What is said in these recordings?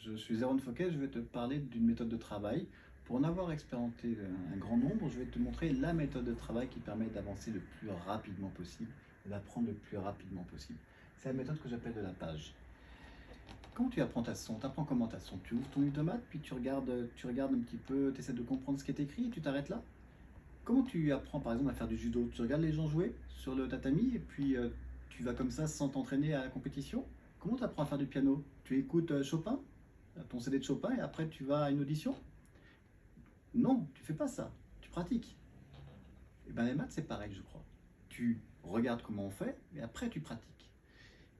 Je suis Zéron Fouquet, je vais te parler d'une méthode de travail. Pour en avoir expérimenté un grand nombre, je vais te montrer la méthode de travail qui permet d'avancer le plus rapidement possible et d'apprendre le plus rapidement possible. C'est la méthode que j'appelle de la page. Comment tu apprends ta leçon? Tu apprends comment ta leçon? Tu ouvres ton livre de maths, puis tu regardes un petit peu, tu essaies de comprendre ce qui est écrit et tu t'arrêtes là? Comment tu apprends par exemple à faire du judo? Tu regardes les gens jouer sur le tatami et puis tu vas comme ça sans t'entraîner à la compétition? Comment tu apprends à faire du piano? Tu écoutes Chopin, ton CD de Chopin, et après tu vas à une audition? Non, tu fais pas ça, tu pratiques. Et bien les maths c'est pareil je crois. Tu regardes comment on fait et après tu pratiques.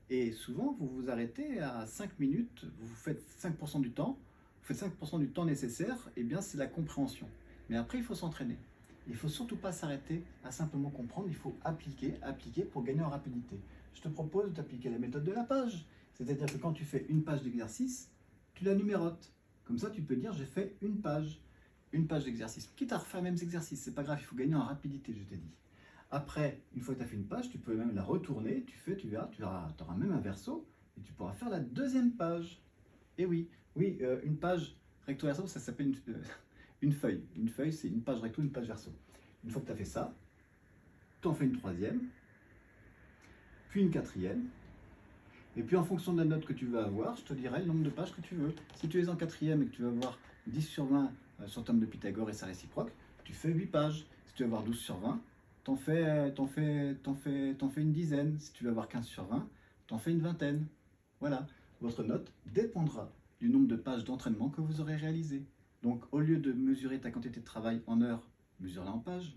Et souvent vous vous arrêtez à 5 minutes, vous faites 5% du temps, vous faites 5% du temps nécessaire, et bien c'est la compréhension. Mais après il faut s'entraîner. Il ne faut surtout pas s'arrêter à simplement comprendre, il faut appliquer, appliquer pour gagner en rapidité. Je te propose d'appliquer la méthode de la page. C'est-à-dire que quand tu fais une page d'exercice, tu la numérotes. Comme ça, tu peux dire j'ai fait une page d'exercice. Quitte à refaire les mêmes exercices, c'est pas grave, il faut gagner en rapidité, je t'ai dit. Après, une fois que tu as fait une page, tu peux même la retourner, tu auras même un verso, et tu pourras faire la deuxième page. Et oui, une page recto verso, ça s'appelle une feuille. Une feuille, c'est une page recto, une page verso. Une fois que tu as fait ça, tu en fais une troisième, puis une quatrième, et puis en fonction de la note que tu veux avoir, je te dirai le nombre de pages que tu veux. Si tu es en quatrième et que tu veux avoir 10 sur 20 sur le théorème de Pythagore et sa réciproque, tu fais 8 pages. Si tu veux avoir 12 sur 20, t'en fais une dizaine. Si tu veux avoir 15 sur 20, t'en fais une vingtaine. Voilà, votre note dépendra du nombre de pages d'entraînement que vous aurez réalisé. Donc au lieu de mesurer ta quantité de travail en heures, mesure-la en pages.